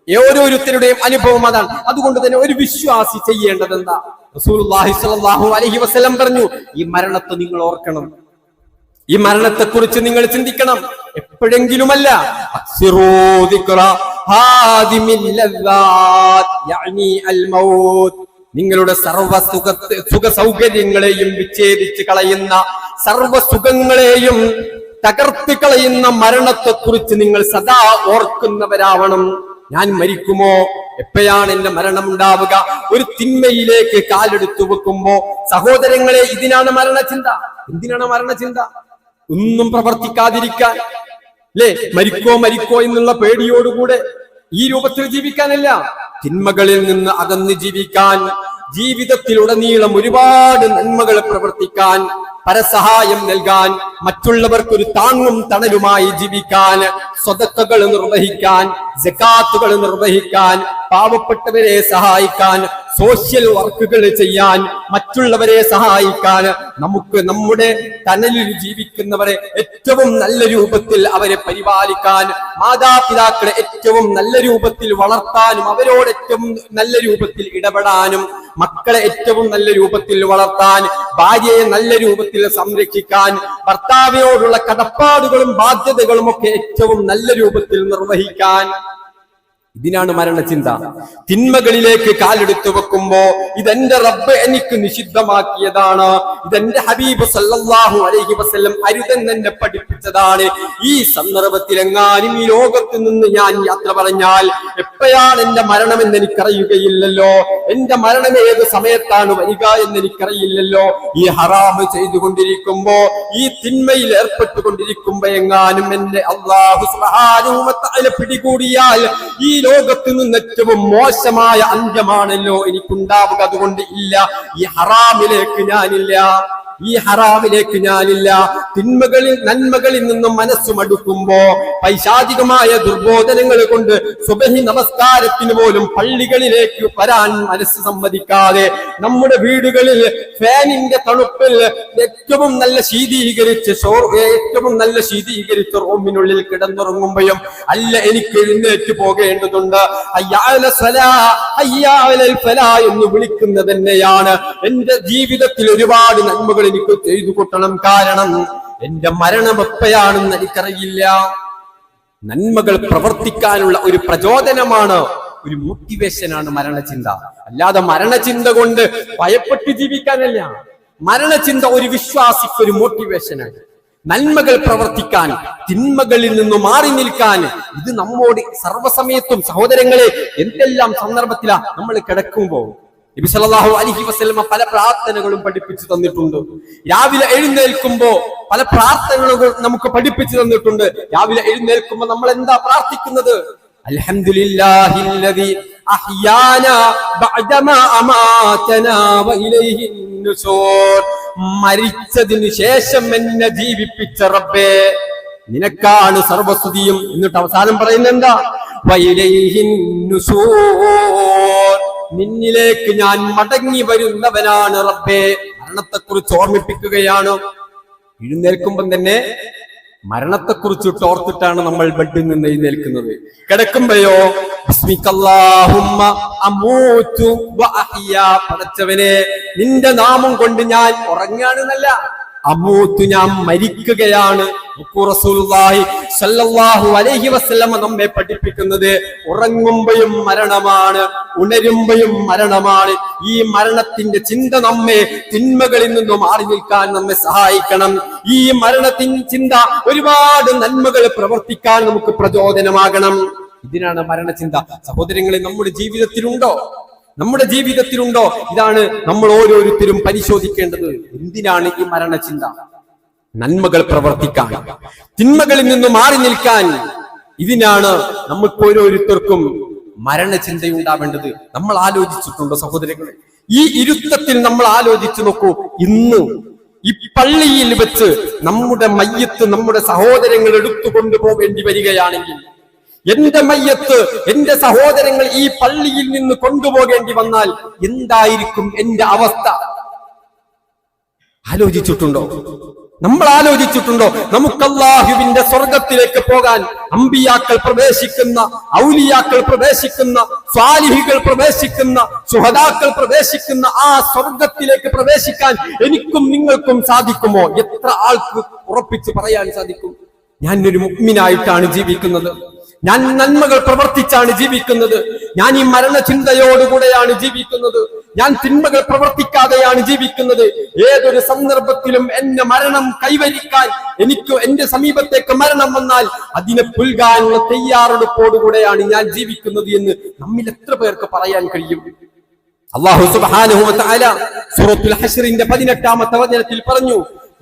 ഓരോരുത്തരുടെയും അനുഭവം അതാണ്. അതുകൊണ്ട് തന്നെ ഒരു വിശ്വാസി ചെയ്യേണ്ടത് എന്താ? റസൂലുള്ളാഹി സ്വല്ലല്ലാഹു അലൈഹി വസല്ലം പറഞ്ഞു, ഈ മരണത്തെ നിങ്ങൾ ഓർക്കണം, ഈ മരണത്തെ കുറിച്ച് നിങ്ങൾ ചിന്തിക്കണം. എപ്പോഴെങ്കിലുമല്ല. നിങ്ങളുടെ സർവ്വ സുഖ സൗകര്യങ്ങളെയും വിച്ഛേദിച്ച് കളയുന്ന, സർവ്വ സുഖങ്ങളെയും തകർത്ത് കളയുന്ന മരണത്തെ കുറിച്ച് നിങ്ങൾ സദാ ഓർക്കുന്നവരാവണം. ഞാൻ മരിക്കുമോ? എപ്പോഴാണ് എന്റെ മരണം ഉണ്ടാവുക? ഒരു തിന്മയിലേക്ക് കാലെടുത്തു വെക്കുമ്പോ സഹോദരങ്ങളെ, ഇതിനാണ് മരണചിന്ത. എന്തിനാണ് മരണചിന്ത? ഒന്നും പ്രവർത്തിക്കാതിരിക്കാൻ, അല്ലേ? മരിക്കോ എന്നുള്ള പേടിയോടുകൂടെ ഈ രൂപത്തിൽ ജീവിക്കാനല്ല, തിന്മകളിൽ നിന്ന് അകന്ന് ജീവിക്കാൻ, ജീവിതത്തിലുടനീളം ഒരുപാട് നന്മകൾ പ്രവർത്തിക്കാൻ, പരസഹായം നൽകാൻ, മറ്റുള്ളവർക്കൊരു താങ്ങും തണലുമായി ജീവിക്കാൻ, സ്വതക്കകൾ നിർവഹിക്കാൻ, സകാത്തുകൾ നിർവഹിക്കാൻ, പാവപ്പെട്ടവരെ സഹായിക്കാൻ, സോഷ്യൽ വർക്കുകൾ ചെയ്യാൻ, മറ്റുള്ളവരെ സഹായിക്കാൻ, നമുക്ക് നമ്മുടെ തണലിൽ ജീവിക്കുന്നവരെ ഏറ്റവും നല്ല രൂപത്തിൽ അവരെ പരിപാലിക്കാൻ, മാതാപിതാക്കളെ ഏറ്റവും നല്ല രൂപത്തിൽ വളർത്താനും അവരോട് ഏറ്റവും നല്ല രൂപത്തിൽ ഇടപെടാനും, മക്കളെ ഏറ്റവും നല്ല രൂപത്തിൽ വളർത്താൻ, ഭാര്യയെ നല്ല രൂപത്തിൽ സംരക്ഷിക്കാൻ, ഭർത്താവിനോടുള്ള കടപ്പാടുകളും ബാധ്യതകളും ഒക്കെ ഏറ്റവും നല്ല രൂപത്തിൽ നിർവഹിക്കാൻ, ഇതിനാണ് മരണചിന്ത. തിന്മകളിലേക്ക് കാലെടുത്തു വെക്കുമ്പോ ഇതെന്റെ റബ്ബ് എനിക്ക് നിഷിദ്ധമാക്കിയതാണ്, ഇതെന്റെ ഹബീബ് സല്ലല്ലാഹു അലൈഹി വസല്ലം അരുതെന്ന് എന്നെ പഠിപ്പിച്ചതാണ്. ഈ സന്ദർഭത്തിൽ എങ്ങാനും ഈ ലോകത്ത് നിന്ന് ഞാൻ യാത്ര പറഞ്ഞാൽ എപ്പോഴാണ് എന്റെ മരണമെന്ന് എനിക്കറിയുകയില്ലല്ലോ, എന്റെ മരണം ഏത് സമയത്താണ് വരിക എന്ന് എനിക്കറിയില്ലല്ലോ. ഈ ഹറാമ് ചെയ്തുകൊണ്ടിരിക്കുമ്പോ, ഈ തിന്മയിൽ ഏർപ്പെട്ടുകൊണ്ടിരിക്കുമ്പോ എങ്ങാനും എന്റെ അല്ലാഹു സുബ്ഹാനഹു വ തആല പിടികൂടിയാൽ ഈ ലോകത്ത് നിന്ന് ഏറ്റവും മോശമായ അന്ത്യമാണല്ലോ എനിക്കുണ്ടാവുക. അതുകൊണ്ട് ഇല്ല, ഈ ഹറാമിലേക്ക് ഞാനില്ല. തിന്മകളിൽ നന്മകളിൽ നിന്നും മനസ്സ് മടുക്കുമ്പോ പൈശാചികമായ ദുർബോധനങ്ങൾ കൊണ്ട് സുബഹി നമസ്കാരത്തിന് പോലും പള്ളികളിലേക്ക് വരാൻ മനസ്സ് സമ്മതിക്കാതെ നമ്മുടെ വീടുകളിൽ ഫാനിന്റെ തണുപ്പിൽ ഏറ്റവും നല്ല ശീതീകരിച്ച റൂമിനുള്ളിൽ കിടന്നുറങ്ങുമ്പോഴും അല്ല എനിക്ക് എഴുന്നേറ്റ് പോകേണ്ടതുണ്ട്, എന്ന് വിളിക്കുന്നത് തന്നെയാണ്. എന്റെ ജീവിതത്തിൽ ഒരുപാട് നന്മകൾ എനിക്ക് ചെയ്തു കൂട്ടണം. കാരണം എന്റെ മരണം എപ്പോഴാണെന്ന് എനിക്കറിയില്ല. നന്മകൾ പ്രവർത്തിക്കാനുള്ള ഒരു പ്രചോദനമാണ്, ഒരു മോട്ടിവേഷനാണ് മരണചിന്ത. അല്ലാതെ മരണചിന്ത കൊണ്ട് ഭയപ്പെട്ട് ജീവിക്കാനല്ല. മരണചിന്ത ഒരു വിശ്വാസിക്ക് ഒരു മോട്ടിവേഷനാണ്. നന്മകൾ പ്രവർത്തിക്കാൻ, തിന്മകളിൽ നിന്ന് മാറി നിൽക്കാൻ. ഇത് നമ്മോട് സർവ്വസമയത്തും സഹോദരങ്ങളെ എന്തെല്ലാം സന്ദർഭത്തിലാ നമ്മൾ കിടക്കുമ്പോ നബി സല്ലല്ലാഹു അലൈഹി വസല്ലം പല പ്രാർത്ഥനകളും പഠിപ്പിച്ചു തന്നിട്ടുണ്ട്. രാവിലെ എഴുന്നേൽക്കുമ്പോ പല പ്രാർത്ഥനകൾ നമുക്ക് പഠിപ്പിച്ചു തന്നിട്ടുണ്ട്. രാവിലെ എഴുന്നേൽക്കുമ്പോ നമ്മൾ എന്താ പ്രാർത്ഥിക്കുന്നത്? അൽഹംദുലില്ലാഹില്ലദീ അഹ്യാനാ ബഅദമാ അമാതനാ വഇലൈഹി നുശൂർ. മരിച്ചതിനു ശേഷം എന്നെ ജീവിപ്പിച്ച റബ്ബേ, നിനക്കാണ് സർവസ്തുതിയും. എന്നിട്ട് അവസാനം പറയുന്നത് എന്താ? വഇലൈഹി നുശൂർ, നിന്നിലേക്ക് ഞാൻ മടങ്ങി വരുന്നവനാണ് റബ്ബേ. മരണത്തെക്കുറിച്ച് ഓർമ്മിപ്പിക്കുകയാണ്. എഴുന്നേൽക്കുമ്പം തന്നെ മരണത്തെക്കുറിച്ച് ഓർത്തിട്ടാണ് നമ്മൾ ബെഡിൽ നിന്ന് എഴുന്നേൽക്കുന്നത്. കിടക്കുമ്പോഴോ ബിസ്മിക്കല്ലാഹുമ്മ അമൂതു വ അഹ്യാ, പടച്ചവനെ നിന്റെ നാമം കൊണ്ട് ഞാൻ ഉറങ്ങാണെന്നല്ല, അമൂത്ത് ഞാൻ മരിക്കുകയാണ്. റസൂലുള്ളാഹി സ്വല്ലല്ലാഹു അലൈഹി വസല്ലം നമ്മെ പഠിപ്പിക്കുന്നത് ഉറങ്ങുമ്പോഴും മരണമാണ്, ഉണരുമ്പോഴും മരണമാണ്. ഈ മരണത്തിന്റെ ചിന്ത നമ്മെ തിന്മകളിൽ നിന്നും മാറി നിൽക്കാൻ നമ്മെ സഹായിക്കണം. ഈ മരണത്തിൻ ചിന്ത ഒരുപാട് നന്മകൾ പ്രവർത്തിക്കാൻ നമുക്ക് പ്രചോദനമാകണം. ഇതിനാണ് മരണചിന്ത. സഹോദരങ്ങളെ, നമ്മുടെ ജീവിതത്തിലുണ്ടോ? ഇതാണ് നമ്മൾ ഓരോരുത്തരും പരിശോധിക്കേണ്ടത്. എന്തിനാണ് ഈ മരണചിന്ത? നന്മകൾ പ്രവർത്തിക്കാൻ, തിന്മകളിൽ നിന്ന് മാറി നിൽക്കാൻ. ഇതിനാണ് നമുക്ക് ഓരോരുത്തർക്കും മരണചിന്തയുണ്ടാവേണ്ടത്. നമ്മൾ ആലോചിച്ചിട്ടുണ്ടോ സഹോദരങ്ങളെ? ഈ ഇരുത്തത്തിൽ നമ്മൾ ആലോചിച്ചു നോക്കൂ. ഇന്ന് ഈ പള്ളിയിൽ വെച്ച് നമ്മുടെ മയ്യത്ത് നമ്മുടെ സഹോദരങ്ങൾ എടുത്തുകൊണ്ടു പോകേണ്ടി വരികയാണെങ്കിൽ, എന്റെ മയ്യത്ത് എന്റെ സഹോദരങ്ങൾ ഈ പള്ളിയിൽ നിന്ന് കൊണ്ടുപോകേണ്ടി വന്നാൽ എന്തായിരിക്കും എന്റെ അവസ്ഥ? ആലോചിച്ചിട്ടുണ്ടോ? നമ്മൾ ആലോചിച്ചിട്ടുണ്ടോ? നമുക്ക് അല്ലാഹുവിന്റെ സ്വർഗത്തിലേക്ക് പോകാൻ അമ്പിയാക്കൾ പ്രവേശിക്കുന്ന, ഔലിയാക്കൾ പ്രവേശിക്കുന്ന, സ്വാലിഹികൾ പ്രവേശിക്കുന്ന, ശുഹദാക്കൾ പ്രവേശിക്കുന്ന ആ സ്വർഗത്തിലേക്ക് പ്രവേശിക്കാൻ എനിക്കും നിങ്ങൾക്കും സാധിക്കുമോ? എത്ര ആൾക്ക് ഉറപ്പിച്ച് പറയാൻ സാധിക്കും? ഞാൻ ഒരു മുഅ്മിനായിട്ടാണ് ജീവിക്കുന്നത്, ഞാൻ നന്മകൾ പ്രവർത്തിച്ചാണ് ജീവിക്കുന്നത്, ഞാൻ ഈ മരണചിന്തയോടുകൂടെയാണ് ജീവിക്കുന്നത്, ഞാൻ തിന്മകൾ പ്രവർത്തിക്കാതെയാണ് ജീവിക്കുന്നത്. ഏതൊരു സന്ദർഭത്തിലും എന്നെ മരണം കൈവരിക്കാൻ, എനിക്ക് എന്റെ സമീപത്തേക്ക് മരണം വന്നാൽ അതിനെ പുൽകാനുള്ള തയ്യാറെടുപ്പോടുകൂടെയാണ് ഞാൻ ജീവിക്കുന്നത് എന്ന് നമ്മിൽ എത്ര പേർക്ക് പറയാൻ കഴിയും? അല്ലാഹു സുബ്ഹാനഹു വ തആല സൂറത്തുൽ ഹശ്റിന്റെ 18ാമത്തെ വചനത്തിൽ പറഞ്ഞു,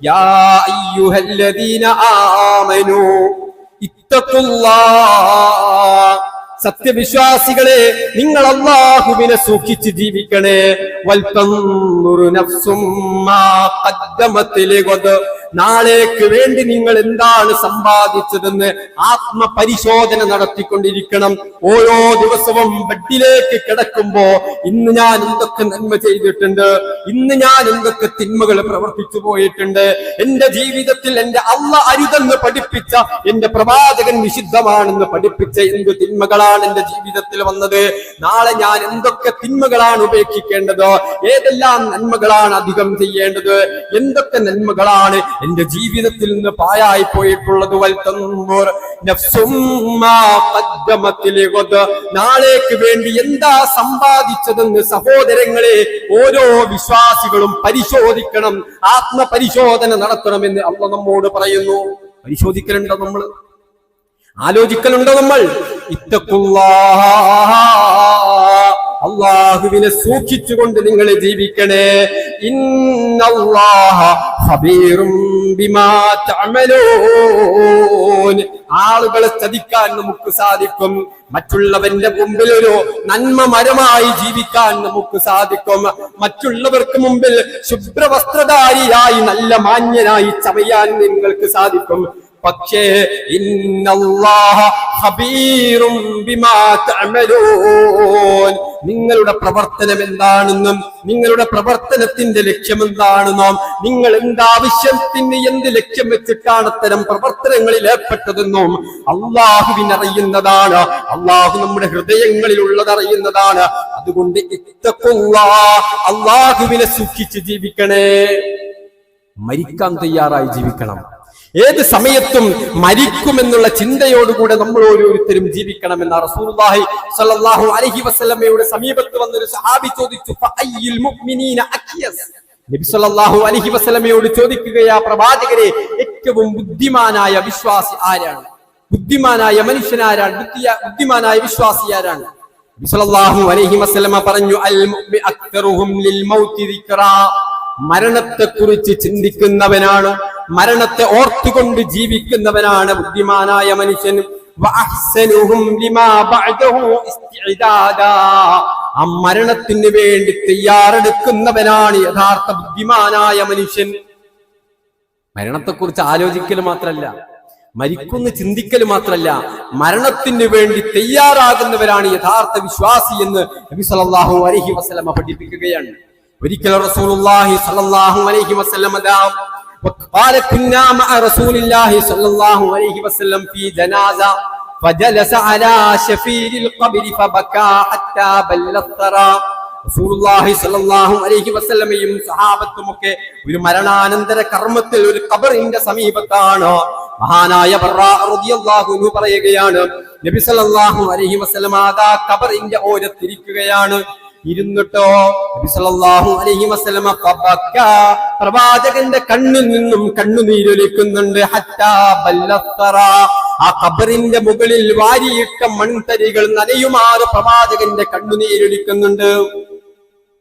യാ അയ്യുഹല്ലദീന ആമനൂ ഇത്തഖുല്ലാഹ്, സത്യവിശ്വാസികളെ നിങ്ങൾ അല്ലാഹുവിനെ സൂക്ഷിച്ച് ജീവിക്കണേ. വൽതൻദുറു നഫ്സും മാ ഖദ്ദമത് ലിഗദ്, നാളേക്ക് വേണ്ടി നിങ്ങൾ എന്താണ് സമ്പാദിച്ചതെന്ന് ആത്മപരിശോധന നടത്തിക്കൊണ്ടിരിക്കണം. ഓരോ ദിവസവും ബെഡിലേക്ക് കിടക്കുമ്പോ ഇന്ന് ഞാൻ എന്തൊക്കെ നന്മ ചെയ്തിട്ടുണ്ട്, ഇന്ന് ഞാൻ എന്തൊക്കെ തിന്മകൾ പ്രവർത്തിച്ചു പോയിട്ടുണ്ട്, എന്റെ ജീവിതത്തിൽ എന്റെ അല്ലാഹ് അരുതെന്ന് പഠിപ്പിച്ച, എന്റെ പ്രവാചകൻ നിഷിദ്ധമാണെന്ന് പഠിപ്പിച്ച എന്ത് തിന്മകളാണ് എന്റെ ജീവിതത്തിൽ വന്നത്, നാളെ ഞാൻ എന്തൊക്കെ തിന്മകളാണ് ഉപേക്ഷിക്കേണ്ടത്, ഏതെല്ലാം നന്മകളാണ് അധികം ചെയ്യേണ്ടത്, എന്തൊക്കെ നന്മകളാണ് എന്റെ ജീവിതത്തിൽ നിന്ന് പാഴായി പോയിട്ടുള്ളത്. നാളേക്ക് വേണ്ടി എന്താ സമ്പാദിച്ചതെന്ന് സഹോദരങ്ങളെ ഓരോ വിശ്വാസികളും പരിശോധിക്കണം, ആത്മപരിശോധന നടത്തണമെന്ന് അല്ലാഹു നമ്മോട് പറയുന്നു. പരിശോധിക്കലുണ്ടോ നമ്മൾ? ആലോചിക്കലുണ്ടോ നമ്മൾ? അല്ലാഹുവിനെ സൂക്ഷിച്ചുകൊണ്ട് നിങ്ങൾ ജീവിക്കണേ. ഇന്നല്ലാഹ ഖബീറും ബിമാ തഅമലൂൻ. ആളുകളെ ചതിക്കാൻ നമുക്ക് സാധിക്കും, മറ്റുള്ളവന്റെ മുമ്പിൽ ഒരു നന്മ മരമായി ജീവിക്കാൻ നമുക്ക് സാധിക്കും, മറ്റുള്ളവർക്ക് മുമ്പിൽ ശുഭ്രവസ്ത്രധാരിയായി നല്ല മാന്യനായി ചമയാൻ നിങ്ങൾക്ക് സാധിക്കും. പക്ഷേ ഇന്നല്ലാഹ ഖബീറും ബിമാ തഅമലൂൻ. നിങ്ങളുടെ പ്രവർത്തനം എന്താണെന്നും നിങ്ങളുടെ പ്രവർത്തനത്തിന്റെ ലക്ഷ്യം എന്താണെന്നും നിങ്ങൾ എന്താവശ്യത്തിന് എന്ത് ലക്ഷ്യം വെച്ചിട്ടാണ് അത്തരം പ്രവർത്തനങ്ങളിൽ ഏർപ്പെട്ടതെന്നും അള്ളാഹുവിനറിയുന്നതാണ്. അള്ളാഹു നമ്മുടെ ഹൃദയങ്ങളിൽ ഉള്ളതറിയുന്നതാണ്. അതുകൊണ്ട് അള്ളാഹുവിനെ സൂക്ഷിച്ച് ജീവിക്കണേ. മരിക്കാൻ തയ്യാറായി ജീവിക്കണം. ഏത് സമയത്തും മരിക്കുമെന്നുള്ള ചിന്തയോടുകൂടെ നമ്മൾ ഓരോരുത്തരും ജീവിക്കണമെന്ന റസൂലുള്ളാഹി സ്വല്ലല്ലാഹു അലൈഹി വസല്ലമയുടെ സമീപത്ത് വന്നൊരു സഹാബി ചോദിച്ചു, ഫഅയ്യുൽ മുഅ്മിനീന അഖ്യസ്. നബി സ്വല്ലല്ലാഹു അലൈഹി വസല്ലമയോട് ചോദിക്കുകയാ, പ്രവാചകരെ ഏറ്റവും ബുദ്ധിമാനായ വിശ്വാസി ആരാണ്? ബുദ്ധിമാനായ മനുഷ്യനാരാണ്? ബുദ്ധിമാനായ വിശ്വാസി ആരാണ്? നബി സ്വല്ലല്ലാഹു അലൈഹി വസല്ലമ പറഞ്ഞു, അൽ മുഅ്മിനു അക്തറുഹും ലിൽ മൗതി ദിക്റാ. മരണത്തെ കുറിച്ച് ചിന്തിക്കുന്നവനാണ്, മരണത്തെ ഓർത്തുകൊണ്ട് ജീവിക്കുന്നവനാണ് ബുദ്ധിമാനായ മനുഷ്യൻ. ആ മരണത്തിന് വേണ്ടി തയ്യാറെടുക്കുന്നവനാണ് യഥാർത്ഥ ബുദ്ധിമാനായ മനുഷ്യൻ. മരണത്തെക്കുറിച്ച് ആലോചിക്കൽ മാത്രല്ല, മരിക്കുന്ന ചിന്തിക്കൽ മാത്രല്ല, മരണത്തിന് വേണ്ടി തയ്യാറാകുന്നവരാണ് യഥാർത്ഥ വിശ്വാസി എന്ന് നബി സല്ലല്ലാഹു അലൈഹി വസല്ലമ പഠിപ്പിക്കുകയാണ്. ഒരിക്കൽ റസൂലുള്ളാഹി സ്വല്ലല്ലാഹു അലൈഹി വസല്ലം وقال كنا مع رسول الله صلى الله عليه وسلم في جنازة فجلس على شفير القبر فبكى حتى بل الثرى. റസൂലുള്ളാഹി സ്വല്ലല്ലാഹു അലൈഹി വസല്ലമയും സഹാബത്തുമൊക്കെ ഒരു മരണാനന്തര കർമ്മത്തിൽ ഒരു ഖബറിന്റെ സമീപത്താണ്. മഹാനായ ബർറാ റളിയല്ലാഹു അൻഹു പറയുകയാണ്, നബി സല്ലല്ലാഹു അലൈഹി വസല്ലമ ആ ഖബറിന്റെ ഓരത്തിരിക്കുകയാണ്. ഇരുന്നിട്ടോ നബി സല്ലല്ലാഹു അലൈഹി വസല്ലമ പ്രവാചകന്റെ കണ്ണിൽ നിന്നും കണ്ണുനീരൊലിക്കുന്നുണ്ട്. ഹത്താ ബല്ലത്തറ. ആ ഖബറിന്റെ മുകളിൽ വാരിയിട്ട മൺതരികൾ നനയുമാറ് പ്രവാചകന്റെ കണ്ണുനീരൊലിക്കുന്നുണ്ട്.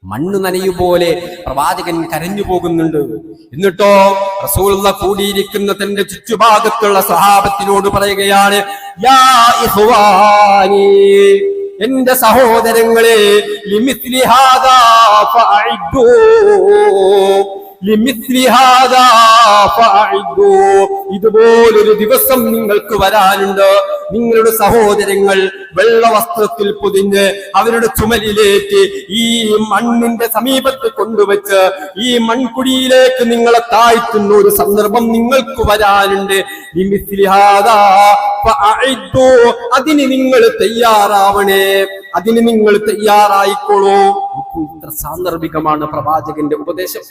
മണ്ണ് നനയുപോലെ പ്രവാചകൻ കരഞ്ഞു പോകുന്നുണ്ട്. എന്നിട്ടോ റസൂലുള്ളാഹി കൂടിയിരിക്കുന്ന തന്റെ ചുറ്റുഭാഗത്തുള്ള സ്വഹാബത്തിനോട് പറയുകയാണ്, യാ ഇഖ്വാനി, എന്റെ സഹോദരങ്ങളെ, ലിമിസ്ലി ഹാദാ ഫഅഇദൂ, ലിമിസ്ലി ഹാദാ ഫഅഇദൂ. ഇതുപോലൊരു ദിവസം നിങ്ങൾക്ക് വരാനുണ്ട്. നിങ്ങളുടെ സഹോദരങ്ങൾ വെള്ള വസ്ത്രത്തിൽ പൊതിഞ്ഞ് അവരുടെ ചുമലിലേക്ക് ഈ മണ്ണിന്റെ സമീപത്ത് കൊണ്ടുവച്ച് ഈ മൺകുടിയിലേക്ക് നിങ്ങളെ താഴ്ത്തുന്ന ഒരു സന്ദർഭം നിങ്ങൾക്ക് വരാനുണ്ട്. അതിന് നിങ്ങൾ തയ്യാറാവണേ, അതിന് നിങ്ങൾ തയ്യാറായിക്കോളൂ. ഇത്ര സാന്ദർഭികമാണ് പ്രവാചകന്റെ ഉപദേശം.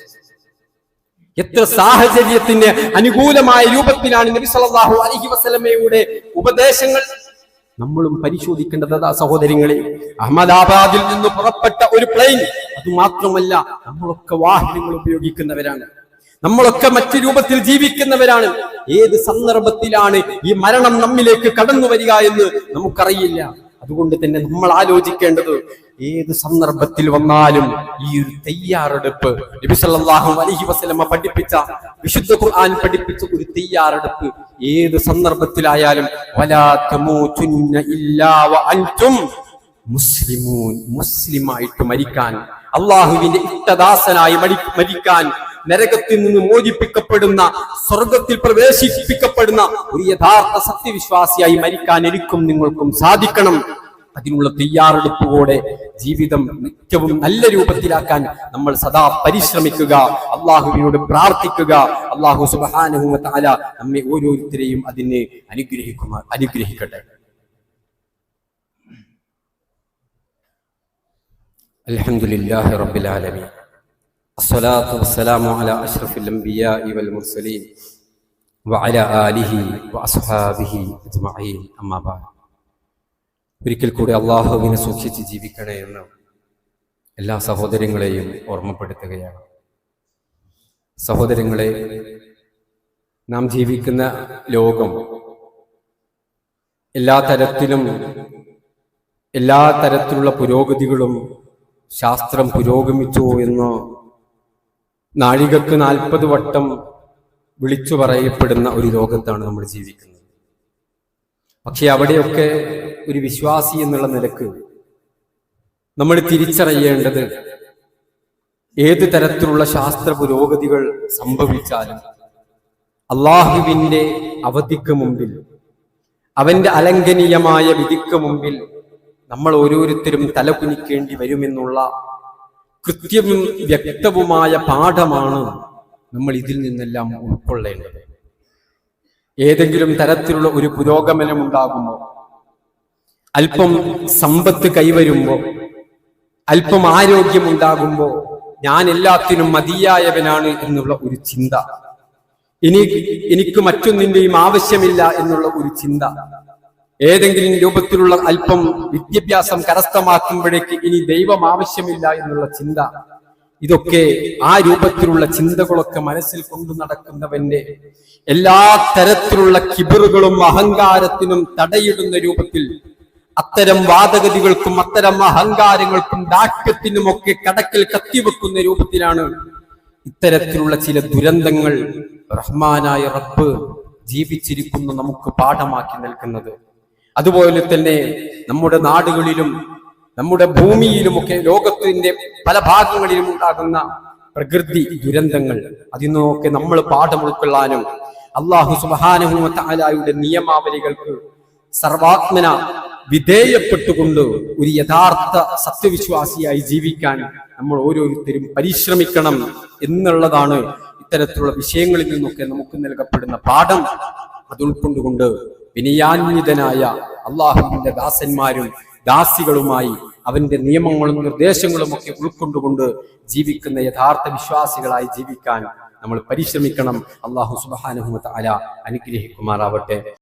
എത്ര സാഹചര്യത്തിന് അനുകൂലമായ രൂപത്തിലാണ് നബി സല്ലല്ലാഹു അലൈഹി വസല്ലമയുടെ ഉപദേശങ്ങൾ. നമ്മളും പരിശോധിക്കേണ്ടതാ സഹോദരങ്ങളെ. അഹമ്മദാബാദിൽ നിന്ന് പുറപ്പെട്ട ഒരു പ്ലെയിൻ, അത് മാത്രമല്ല നമ്മളൊക്കെ വാഹനങ്ങൾ ഉപയോഗിക്കുന്നവരാണ്, നമ്മളൊക്കെ മറ്റു രൂപത്തിൽ ജീവിക്കുന്നവരാണ്. ഏത് സന്ദർഭത്തിലാണ് ഈ മരണം നമ്മിലേക്ക് കടന്നു വരിക എന്ന് നമുക്കറിയില്ല. അതുകൊണ്ട് തന്നെ നമ്മൾ ആലോചിക്കേണ്ടത്, ഏത് സന്ദർഭത്തിൽ വന്നാലും ഈ ഒരു തയ്യാറെടുപ്പ്, നബി സല്ലല്ലാഹു അലൈഹി വസല്ലമ പഠിപ്പിച്ച, വിശുദ്ധ ഖുർആൻ പഠിപ്പിച്ച ഒരു തയ്യാറെടുപ്പ് ഏത് സന്ദർഭത്തിലായാലും വലാ തമൂതുന്ന ഇല്ലാ വഅൻതും മുസ്ലിമൂൻ, മുസ്ലിമായിട്ട് മരിക്കാൻ, അള്ളാഹുവിന്റെ ഇഷ്ടദാസനായി മരിക്കാൻ, നരകത്തിൽ നിന്ന് മോചിപ്പിക്കപ്പെടുന്ന, സ്വർഗത്തിൽ പ്രവേശിപ്പിക്കപ്പെടുന്ന ഒരു യഥാർത്ഥ സത്യവിശ്വാസിയായി മരിക്കാൻ എനിക്കും നിങ്ങൾക്കും സാധിക്കണം. അതിനുള്ള തയ്യാറെടുപ്പോടെ ജീവിതം ഏറ്റവും നല്ല രൂപത്തിലാക്കാൻ നമ്മൾ സദാ പരിശ്രമിക്കുക, അള്ളാഹുവിനോട് പ്രാർത്ഥിക്കുക. അള്ളാഹു സുബ്ഹാനഹു വ തആല നമ്മെ ഓരോരുത്തരെയും അതിനെ അനുഗ്രഹിക്കട്ടെ. അൽഹംദുലില്ലാഹി റബ്ബിൽ ആലമീൻ. الصلاة والسلام على أشرف الأنبياء والمرسلين وعلى آله وأصحابه أجمعين أما بعد. ഒരിക്കൽ കൂടി അള്ളാഹുവിനെ സൂക്ഷിച്ച് ജീവിക്കണേ എന്ന് എല്ലാ സഹോദരങ്ങളെയും ഓർമ്മപ്പെടുത്തുകയാണ്. സഹോദരങ്ങളെ, നാം ജീവിക്കുന്ന ലോകം എല്ലാ തരത്തിലുള്ള പുരോഗതികളും ശാസ്ത്രം പുരോഗമിച്ചു എന്ന് നാഴികക്ക് 40 വട്ടം വിളിച്ചു പറയപ്പെടുന്ന ഒരു ലോകത്താണ് നമ്മൾ ജീവിക്കുന്നത്. പക്ഷെ അവിടെയൊക്കെ ഒരു വിശ്വാസി എന്നുള്ള നിലക്ക് നമ്മൾ തിരിച്ചറിയേണ്ടത്, ഏത് തരത്തിലുള്ള ശാസ്ത്ര പുരോഗതികൾ സംഭവിച്ചാലും അള്ളാഹുവിന്റെ അവധിക്ക് മുമ്പിൽ, അവന്റെ അലംഘനീയമായ വിധിക്ക് മുമ്പിൽ നമ്മൾ ഓരോരുത്തരും തലകുനിക്കേണ്ടി വരുമെന്നുള്ള കൃത്യവും വ്യക്തവുമായ പാഠമാണ് നമ്മൾ ഇതിൽ നിന്നെല്ലാം ഉൾക്കൊള്ളേണ്ടത്. ഏതെങ്കിലും തരത്തിലുള്ള ഒരു പുരോഗമനം ഉണ്ടാകുമ്പോൾ, അല്പം സമ്പത്ത് കൈവരുമ്പോൾ, അല്പം ആരോഗ്യമുണ്ടാകുമ്പോൾ ഞാൻ എല്ലാത്തിനും മതിയായവനാണ് എന്നുള്ള ഒരു ചിന്ത, എനിക്ക് മറ്റൊന്നിന്റെയും ആവശ്യമില്ല എന്നുള്ള ഒരു ചിന്ത, ഏതെങ്കിലും രൂപത്തിലുള്ള അല്പം വിദ്യാഭ്യാസം കരസ്ഥമാക്കുമ്പോഴേക്ക് ഇനി ദൈവം ആവശ്യമില്ല എന്നുള്ള ചിന്ത, ഇതൊക്കെ ആ രൂപത്തിലുള്ള ചിന്തകളൊക്കെ മനസ്സിൽ കൊണ്ടു നടക്കുന്നവന്റെ എല്ലാ തരത്തിലുള്ള കിബറുകളും അഹങ്കാരത്തിനും തടയിടുന്ന രൂപത്തിൽ, അത്തരം വാദഗതികൾക്കും അത്തരം അഹങ്കാരങ്ങൾക്കും ദാഷ്ട്യത്തിനുമൊക്കെ കടക്കൽ കത്തിവെക്കുന്ന രൂപത്തിലാണ് ഇത്തരത്തിലുള്ള ചില ദുരന്തങ്ങൾ റഹ്മാനായ റബ്ബ് ജീവിച്ചിരിക്കുന്നു നമുക്ക് പാഠമാക്കി നൽകുന്നത്. അതുപോലെ തന്നെ നമ്മുടെ നാടുകളിലും നമ്മുടെ ഭൂമിയിലുമൊക്കെ ലോകത്തിന്റെ പല ഭാഗങ്ങളിലും ഉണ്ടാകുന്ന പ്രകൃതി ദുരന്തങ്ങൾ, അതിനൊക്കെ നമ്മൾ പാഠം ഉൾക്കൊള്ളാനും അല്ലാഹു സുബ്ഹാനഹു വ തആലയുടെ നിയമാവലികൾക്ക് സർവാത്മന വിധേയപ്പെട്ടുകൊണ്ട് ഒരു യഥാർത്ഥ സത്യവിശ്വാസിയായി ജീവിക്കാൻ നമ്മൾ ഓരോരുത്തരും പരിശ്രമിക്കണം എന്നുള്ളതാണ് ഇത്തരത്തിലുള്ള വിഷയങ്ങളിൽ നിന്നൊക്കെ നമുക്ക് നൽകപ്പെടുന്ന പാഠം. അത് ഉൾക്കൊണ്ടുകൊണ്ട് വിനയാന്വിതനായ അള്ളാഹുവിന്റെ ദാസന്മാരും ദാസികളുമായി അവന്റെ നിയമങ്ങളും നിർദ്ദേശങ്ങളും ഒക്കെ ഉൾക്കൊണ്ടുകൊണ്ട് ജീവിക്കുന്ന യഥാർത്ഥ വിശ്വാസികളായി ജീവിക്കാൻ നമ്മൾ പരിശ്രമിക്കണം. അല്ലാഹു സുബ്ഹാനഹു വ തആല അനുഗ്രഹിക്കുമാറാവട്ടെ.